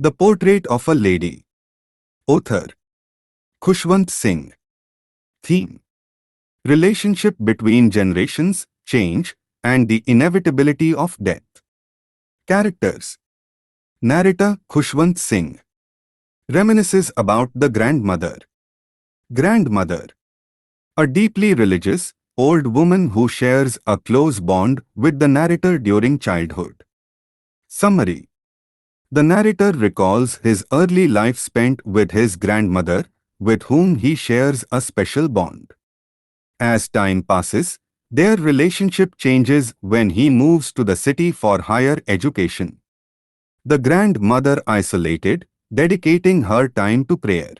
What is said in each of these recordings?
The Portrait of a Lady. Author Khushwant Singh. Theme: relationship between generations, change, and the inevitability of death. Characters: narrator Khushwant Singh reminisces about the grandmother. Grandmother: a deeply religious, old woman who shares a close bond with the narrator during childhood. Summary: the narrator recalls his early life spent with his grandmother, with whom he shares a special bond. As time passes, their relationship changes when he moves to the city for higher education. The grandmother isolated, dedicating her time to prayer.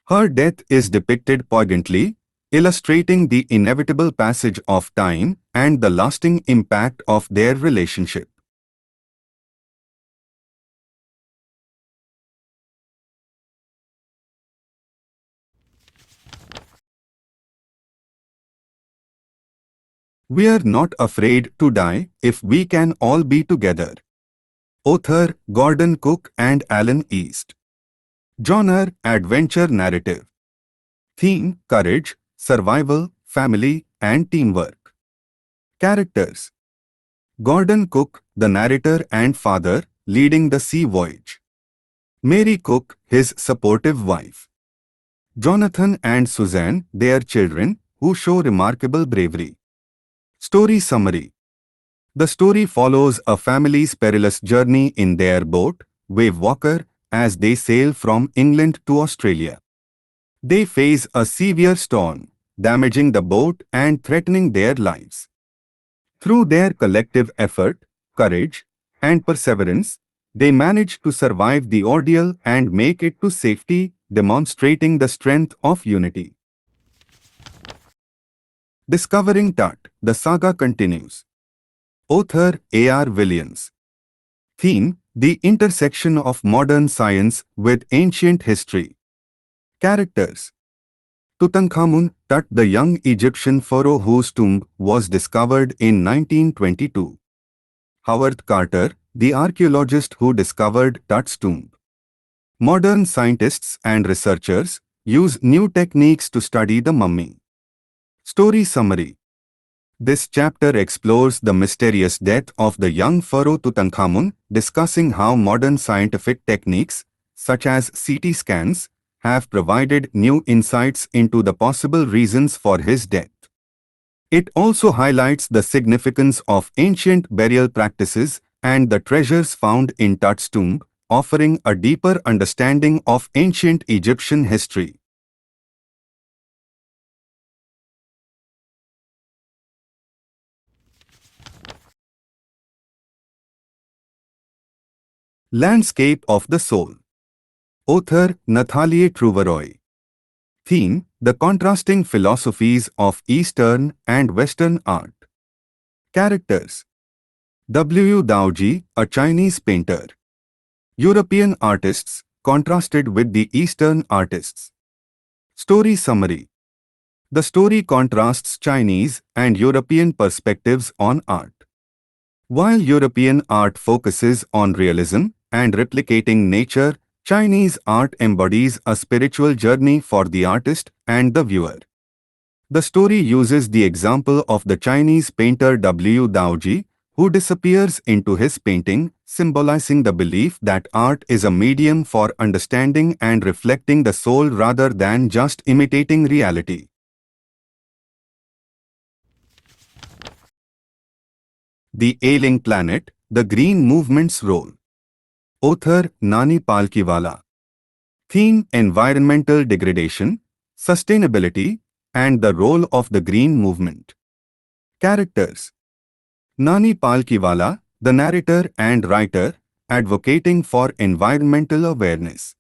Her death is depicted poignantly, illustrating the inevitable passage of time and the lasting impact of their relationship. We are not afraid to die if we can all be together. Author Gordon Cook and Alan East. Genre: adventure narrative. Theme: courage, survival, family, and teamwork. Characters: Gordon Cook, the narrator and father, leading the sea voyage. Mary Cook, his supportive wife. Jonathan and Suzanne, their children, who show remarkable bravery. Story summary: the story follows a family's perilous journey in their boat, Wave Walker, as they sail from England to Australia. They face a severe storm, damaging the boat and threatening their lives. Through their collective effort, courage, and perseverance, they manage to survive the ordeal and make it to safety, demonstrating the strength of unity. Discovering Tut, the saga continues. Author A.R. Williams. Theme: the intersection of modern science with ancient history. Characters: Tutankhamun, Tut, the young Egyptian pharaoh whose tomb was discovered in 1922. Howard Carter, the archaeologist who discovered Tut's tomb. Modern scientists and researchers use new techniques to study the mummy. Story summary: this chapter explores the mysterious death of the young pharaoh Tutankhamun, discussing how modern scientific techniques, such as CT scans, have provided new insights into the possible reasons for his death. It also highlights the significance of ancient burial practices and the treasures found in Tut's tomb, offering a deeper understanding of ancient Egyptian history. Landscape of the Soul. Author Nathalie Trouveroy. Theme: the contrasting philosophies of Eastern and Western art. Characters: W. Daoji, a Chinese painter. European artists, contrasted with the Eastern artists. Story summary: the story contrasts Chinese and European perspectives on art. While European art focuses on realism and replicating nature, Chinese art embodies a spiritual journey for the artist and the viewer. The story uses the example of the Chinese painter W. Daoji, who disappears into his painting, symbolizing the belief that art is a medium for understanding and reflecting the soul rather than just imitating reality. The Ailing Planet, the Green Movement's Role. Author Nani Palkiwala. Theme: environmental degradation, sustainability, and the role of the green movement. Characters: Nani Palkiwala, the narrator and writer, advocating for environmental awareness.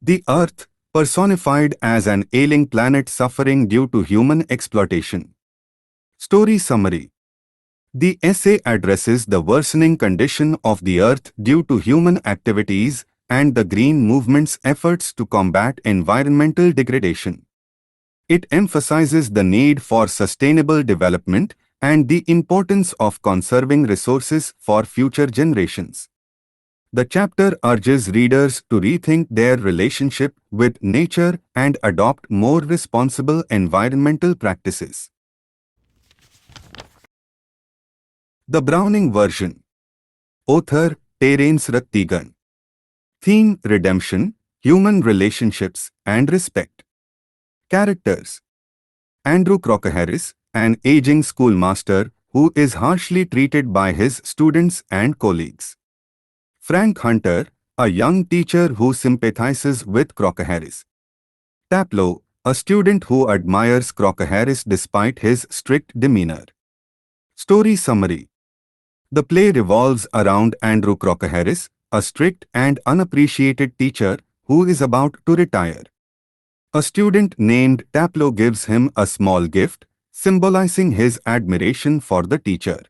The Earth, personified as an ailing planet suffering due to human exploitation. Story summary: the essay addresses the worsening condition of the Earth due to human activities and the Green Movement's efforts to combat environmental degradation. It emphasizes the need for sustainable development and the importance of conserving resources for future generations. The chapter urges readers to rethink their relationship with nature and adopt more responsible environmental practices. The Browning version. Author Terence Rattigan. Theme redemption, human relationships, and respect. Characters. Andrew Crocker-Harris, an aging schoolmaster who is harshly treated by his students and colleagues. Frank Hunter, a young teacher who sympathizes with Crocker-Harris. Taplow, a student who admires Crocker-Harris despite his strict demeanor. Story summary. The play revolves around Andrew Crocker-Harris, a strict and unappreciated teacher who is about to retire. A student named Taplow gives him a small gift, symbolizing his admiration for the teacher.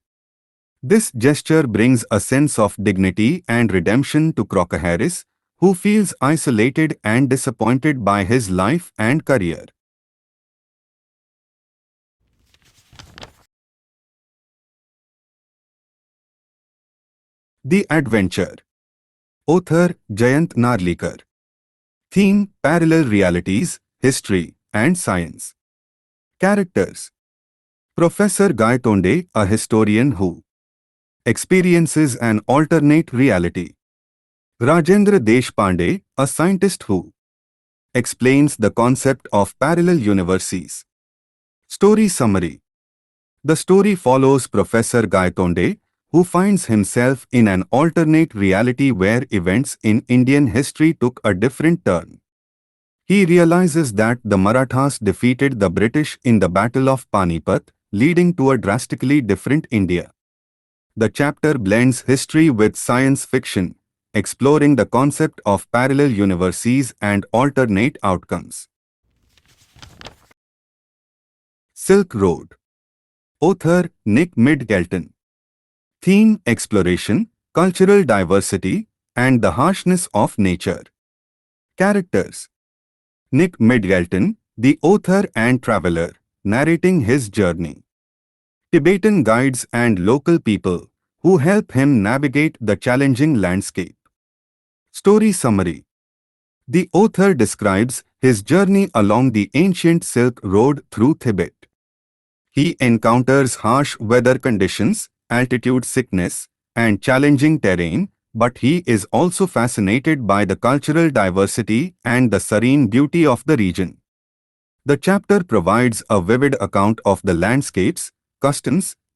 This gesture brings a sense of dignity and redemption to Crocker-Harris, who feels isolated and disappointed by his life and career. The Adventure. Author Jayant Narlikar. Theme Parallel Realities, History, and Science. Characters. Professor Gaitonde, a historian who experiences an alternate reality. Rajendra Deshpande, a scientist who explains the concept of parallel universes. Story summary. The story follows Professor Gaitonde, who finds himself in an alternate reality where events in Indian history took a different turn. He realizes that the Marathas defeated the British in the Battle of Panipat, leading to a drastically different India. The chapter blends history with science fiction, exploring the concept of parallel universes and alternate outcomes. Silk Road. Author Nick Midgelton. Theme Exploration, Cultural Diversity, and the Harshness of Nature. Characters. Nick Midgelton, the author and traveler, narrating his journey. Tibetan guides and local people, who help him navigate the challenging landscape. Story summary. The author describes his journey along the ancient Silk Road through Tibet. He encounters harsh weather conditions, altitude sickness, and challenging terrain, but he is also fascinated by the cultural diversity and the serene beauty of the region. The chapter provides a vivid account of the landscapes, customs,